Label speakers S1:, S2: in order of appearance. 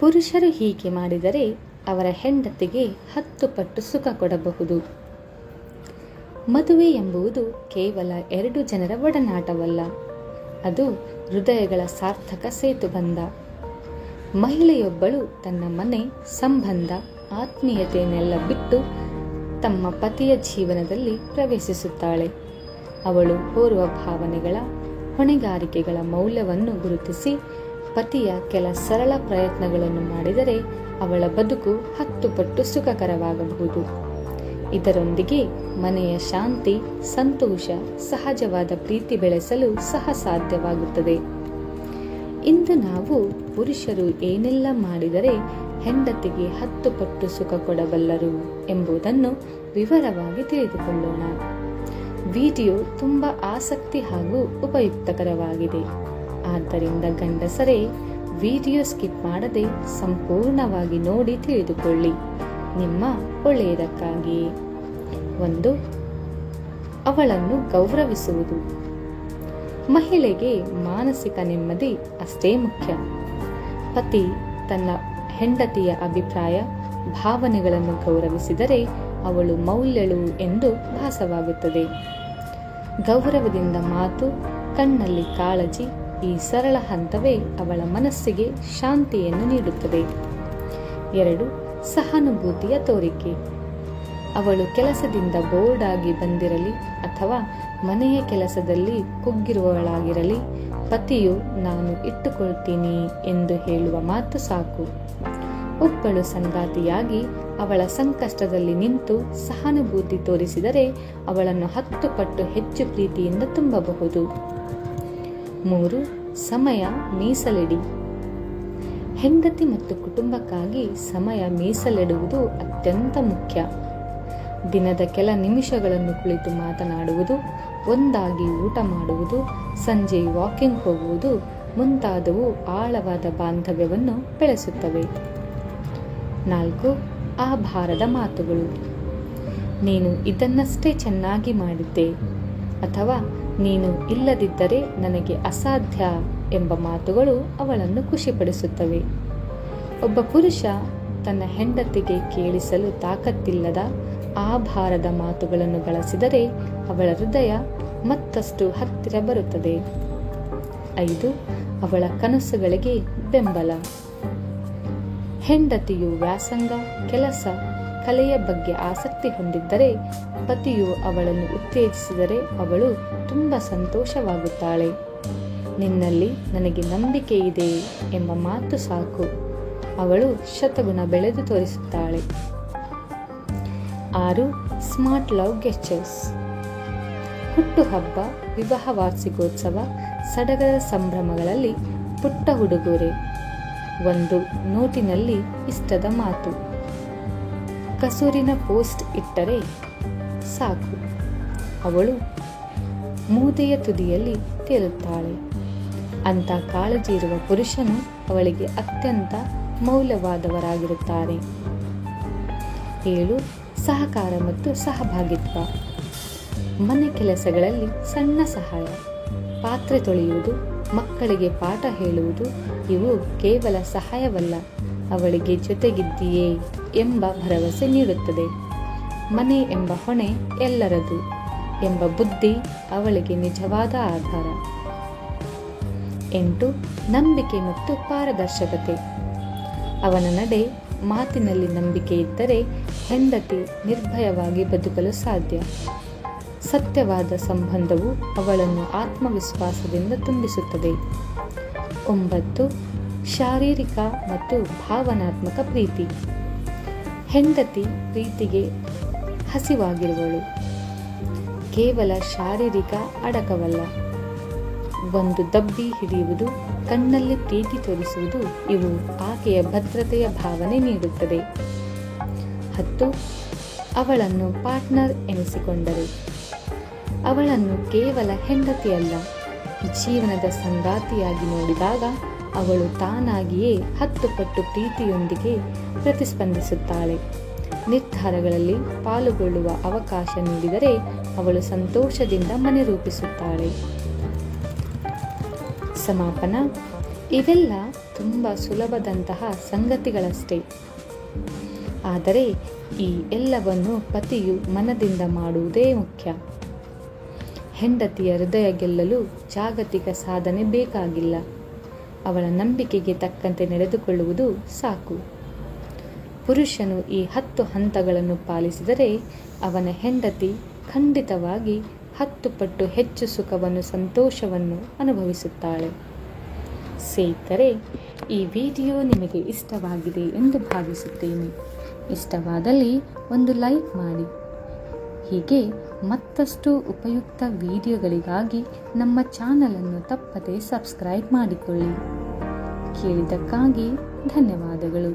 S1: ಪುರುಷರು ಹೀಗೆ ಮಾಡಿದರೆ ಅವರ ಹೆಂಡತಿಗೆ 10 ಪಟ್ಟು ಸುಖ ಕೊಡಬಹುದು. ಮದುವೆ ಎಂಬುದು ಕೇವಲ 2 ಜನರ ಒಡನಾಟವಲ್ಲ, ಅದು ಹೃದಯಗಳ ಸಾರ್ಥಕ ಸೇತುಬಂಧ. ಮಹಿಳೆಯೊಬ್ಬಳು ತನ್ನ ಮನೆ, ಸಂಬಂಧ, ಆತ್ಮೀಯತೆಯನ್ನೆಲ್ಲ ಬಿಟ್ಟು ತಮ್ಮ ಪತಿಯ ಜೀವನದಲ್ಲಿ ಪ್ರವೇಶಿಸುತ್ತಾಳೆ. ಅವಳು ಓರ್ವ ಭಾವನೆಗಳ, ಹೊಣೆಗಾರಿಕೆಗಳ ಮೌಲ್ಯವನ್ನು ಗುರುತಿಸಿ ಪತಿಯ ಕೆಲ ಸರಳ ಪ್ರಯತ್ನಗಳನ್ನು ಮಾಡಿದರೆ ಅವಳ ಬದುಕು 10 ಪಟ್ಟು ಸುಖಕರವಾಗಬಹುದು. ಇದರೊಂದಿಗೆ ಮನೆಯ ಶಾಂತಿ, ಸಂತೋಷ, ಸಹಜವಾದ ಪ್ರೀತಿ ಬೆಳೆಸಲು ಸಹ ಸಾಧ್ಯವಾಗುತ್ತದೆ. ಇಂದು ನಾವು ಪುರುಷರು ಏನೆಲ್ಲ ಮಾಡಿದರೆ ಹೆಂಡತಿಗೆ 10 ಪಟ್ಟು ಸುಖ ಕೊಡಬಲ್ಲರು ಎಂಬುದನ್ನು ವಿವರವಾಗಿ ತಿಳಿದುಕೊಳ್ಳೋಣ. ವಿಡಿಯೋ ತುಂಬ ಆಸಕ್ತಿ ಹಾಗೂ ಉಪಯುಕ್ತಕರವಾಗಿದೆ. ಆದ್ದರಿಂದ ಗಂಡಸರೇ ವಿಡಿಯೋ ಸ್ಕಿಪ್ ಮಾಡದೆ ಸಂಪೂರ್ಣವಾಗಿ ನೋಡಿ ತಿಳಿದುಕೊಳ್ಳಿ, ನಿಮ್ಮ ಒಳ್ಳೆಯದಕ್ಕಾಗಿಯೇ. 1. ಅವಳನ್ನು ಗೌರವಿಸುವುದು. ಮಹಿಳೆಗೆ ಮಾನಸಿಕ ನೆಮ್ಮದಿ ಅಷ್ಟೇ ಮುಖ್ಯ. ಪತಿ ತನ್ನ ಹೆಂಡತಿಯ ಅಭಿಪ್ರಾಯ, ಭಾವನೆಗಳನ್ನು ಗೌರವಿಸಿದರೆ ಅವಳು ಮೌಲ್ಯಳು ಎಂದು ಭಾಸವಾಗುತ್ತದೆ. ಗೌರವದಿಂದ ಮಾತು, ಕಣ್ಣಲ್ಲಿ ಕಾಳಜಿ, ಈ ಸರಳ ಹಂತವೇ ಅವಳ ಮನಸ್ಸಿಗೆ ಶಾಂತಿಯನ್ನು ನೀಡುತ್ತದೆ. 2. ಸಹಾನುಭೂತಿಯ ತೋರಿಕೆ. ಅವಳು ಕೆಲಸದಿಂದ ಬೋರ್ಡ್ ಆಗಿ ಬಂದಿರಲಿ ಅಥವಾ ಮನೆಯ ಕೆಲಸದಲ್ಲಿ ಕುಗ್ಗಿರುವವಳಾಗಿರಲಿ, ಪತಿಯು ನಾನು ಇಟ್ಟುಕೊಳ್ತೀನಿ ಎಂದು ಹೇಳುವ ಮಾತು ಸಾಕು. ಒಬ್ಬಳು ಸಂಗಾತಿಯಾಗಿ ಅವಳ ಸಂಕಷ್ಟದಲ್ಲಿ ನಿಂತು ಸಹಾನುಭೂತಿ ತೋರಿಸಿದರೆ ಅವಳನ್ನು 10 ಪಟ್ಟು ಹೆಚ್ಚು ಪ್ರೀತಿಯಿಂದ ತುಂಬಬಹುದು. 3. ಸಮಯ ಮೀಸಲಿಡಿ. ಹೆಂಡತಿ ಮತ್ತು ಕುಟುಂಬಕ್ಕಾಗಿ ಸಮಯ ಮೀಸಲಿಡುವುದು ಅತ್ಯಂತ ಮುಖ್ಯ. ದಿನದ ಕೆಲ ನಿಮಿಷಗಳನ್ನು ಕುಳಿತು ಮಾತನಾಡುವುದು, ಒಂದಾಗಿ ಊಟ ಮಾಡುವುದು, ಸಂಜೆ ವಾಕಿಂಗ್ ಹೋಗುವುದು ಮುಂತಾದವು ಆಳವಾದ ಬಾಂಧವ್ಯವನ್ನು ಬೆಳೆಸುತ್ತವೆ. 4. ಆಭಾರದ ಮಾತುಗಳು. ನೀನು ಇದನ್ನಷ್ಟೇ ಚೆನ್ನಾಗಿ ಮಾಡಿದ್ದೆ ಅಥವಾ ನೀನು ಇಲ್ಲದಿದ್ದರೆ ನನಗೆ ಅಸಾಧ್ಯ ಎಂಬ ಮಾತುಗಳು ಅವಳನ್ನು ಖುಷಿಪಡಿಸುತ್ತವೆ. ಒಬ್ಬ ಪುರುಷ ತನ್ನ ಹೆಂಡತಿಗೆ ಕೇಳಿಸಲು ತಾಕತ್ತಿಲ್ಲದ ಆಭಾರದ ಮಾತುಗಳನ್ನು ಬಳಸಿದರೆ ಅವಳ ಹೃದಯ ಮತ್ತಷ್ಟು ಹತ್ತಿರ ಬರುತ್ತದೆ. 5. ಅವಳ ಕನಸುಗಳಿಗೆ ಬೆಂಬಲ. ಹೆಂಡತಿಯು ವ್ಯಾಸಂಗ, ಕೆಲಸ, ಕಲೆಯ ಬಗ್ಗೆ ಆಸಕ್ತಿ ಹೊಂದಿದ್ದರೆ ಪತಿಯು ಅವಳನ್ನು ಉತ್ತೇಜಿಸಿದರೆ ಅವಳು ತುಂಬ ಸಂತೋಷವಾಗುತ್ತಾಳೆ. ನಿನ್ನಲ್ಲಿ ನನಗೆ ನಂಬಿಕೆ ಇದೆ ಎಂಬ ಮಾತು ಸಾಕು, ಅವಳು ಶತಗುಣ ಬೆಳೆದು ತೋರಿಸುತ್ತಾಳೆ. 6. Smart love gestures. ಹುಟ್ಟುಹಬ್ಬ, ವಿವಾಹ ವಾರ್ಷಿಕೋತ್ಸವ, ಸಡಗರ ಸಂಭ್ರಮಗಳಲ್ಲಿ ಪುಟ್ಟ ಉಡುಗೊರೆ, ಒಂದು ನೋಟಿನಲ್ಲಿ ಇಷ್ಟದ ಮಾತು, ಕಸೂರಿನ ಪೋಸ್ಟ್ ಇಟ್ಟರೆ ಸಾಕು, ಅವಳು ಮೂದೆಯ ತುದಿಯಲ್ಲಿ ತೇಲುತ್ತಾಳೆ. ಅಂತ ಕಾಳಜಿ ಇರುವ ಪುರುಷನು ಅವಳಿಗೆ ಅತ್ಯಂತ ಮೌಲ್ಯವಾದವರಾಗಿರುತ್ತಾರೆ. 7. ಸಹಕಾರ ಮತ್ತು ಸಹಭಾಗಿತ್ವ. ಮನೆ ಕೆಲಸಗಳಲ್ಲಿ ಸಣ್ಣ ಸಹಾಯ, ಪಾತ್ರೆ ತೊಳೆಯುವುದು, ಮಕ್ಕಳಿಗೆ ಪಾಠ ಹೇಳುವುದು ಇವು ಕೇವಲ ಸಹಾಯವಲ್ಲ, ಅವಳಿಗೆ ಜೊತೆಗಿದ್ದೀಯೇ ಎಂಬ ಭರವಸೆ ನೀಡುತ್ತದೆ. ಮನೆ ಎಂಬ ಹೊಣೆ ಎಲ್ಲರದು ಎಂಬ ಬುದ್ಧಿ ಅವಳಿಗೆ ನಿಜವಾದ ಆಧಾರ. 8. ನಂಬಿಕೆ ಮತ್ತು ಪಾರದರ್ಶಕತೆ. ಅವನ ನಡೆ, ಮಾತಿನಲ್ಲಿ ನಂಬಿಕೆ ಇದ್ದರೆ ಹೆಂಡತಿ ನಿರ್ಭಯವಾಗಿ ಬದುಕಲು ಸಾಧ್ಯ. ಸತ್ಯವಾದ ಸಂಬಂಧವು ಅವಳನ್ನು ಆತ್ಮವಿಶ್ವಾಸದಿಂದ ತುಂಬಿಸುತ್ತದೆ. 9. ಶಾರೀರಿಕ ಮತ್ತು ಭಾವನಾತ್ಮಕ ಪ್ರೀತಿ. ಹೆಂಡತಿ ಪ್ರೀತಿಗೆ ಹಸಿವಾಗಿರುವಳು, ಕೇವಲ ಶಾರೀರಿಕ ಅಡಕವಲ್ಲ. ಒಂದು ದಬ್ಬಿ ಹಿಡಿಯುವುದು, ಕಣ್ಣಲ್ಲಿ ಪ್ರೀತಿ ತೋರಿಸುವುದು ಇವು ಆಕೆಯ ಭದ್ರತೆಯ ಭಾವನೆ ನೀಡುತ್ತದೆ. 10. ಅವಳನ್ನು ಪಾರ್ಟ್ನರ್ ಎನಿಸಿಕೊಂಡರು. ಅವಳನ್ನು ಕೇವಲ ಹೆಂಡತಿಯಲ್ಲ, ಜೀವನದ ಸಂಗಾತಿಯಾಗಿ ನೋಡಿದಾಗ ಅವಳು ತಾನಾಗಿಯೇ 10 ಪಟ್ಟು ಪ್ರೀತಿಯೊಂದಿಗೆ ಪ್ರತಿಸ್ಪಂದಿಸುತ್ತಾಳೆ. ನಿರ್ಧಾರಗಳಲ್ಲಿ ಪಾಲುಗೊಳ್ಳುವ ಅವಕಾಶ ನೀಡಿದರೆ ಅವಳು ಸಂತೋಷದಿಂದ ಮನೆ ರೂಪಿಸುತ್ತಾಳೆ. ಸಮಾಪನ. ಇವೆಲ್ಲ ತುಂಬ ಸುಲಭದಂತಹ ಸಂಗತಿಗಳಷ್ಟೇ. ಆದರೆ ಈ ಎಲ್ಲವನ್ನು ಪತಿಯು ಮನದಿಂದ ಮಾಡುವುದೇ ಮುಖ್ಯ. ಹೆಂಡತಿಯ ಹೃದಯ ಗೆಲ್ಲಲು ಜಾಗತಿಕ ಸಾಧನೆ ಬೇಕಾಗಿಲ್ಲ. ಅವಳ ನಂಬಿಕೆಗೆ ತಕ್ಕಂತೆ ನಡೆದುಕೊಳ್ಳುವುದು ಸಾಕು. ಪುರುಷನು ಈ 10 ಹಂತಗಳನ್ನು ಪಾಲಿಸಿದರೆ ಅವನ ಹೆಂಡತಿ ಖಂಡಿತವಾಗಿ 10 ಪಟ್ಟು ಹೆಚ್ಚು ಸುಖವನ್ನು, ಸಂತೋಷವನ್ನು ಅನುಭವಿಸುತ್ತಾಳೆ. ಸ್ನೇಹಿತರೆ, ಈ ವಿಡಿಯೋ ನಿಮಗೆ ಇಷ್ಟವಾಗಿದೆ ಎಂದು ಭಾವಿಸುತ್ತೇನೆ. ಇಷ್ಟವಾದಲ್ಲಿ ಒಂದು ಲೈಕ್ ಮಾಡಿ. ಹೀಗೆ ಮತ್ತಷ್ಟು ಉಪಯುಕ್ತ ವಿಡಿಯೋಗಳಿಗಾಗಿ ನಮ್ಮ ಚಾನಲನ್ನು ತಪ್ಪದೇ ಸಬ್ಸ್ಕ್ರೈಬ್ ಮಾಡಿಕೊಳ್ಳಿ. ಕೇಳಿದ್ದಕ್ಕಾಗಿ ಧನ್ಯವಾದಗಳು.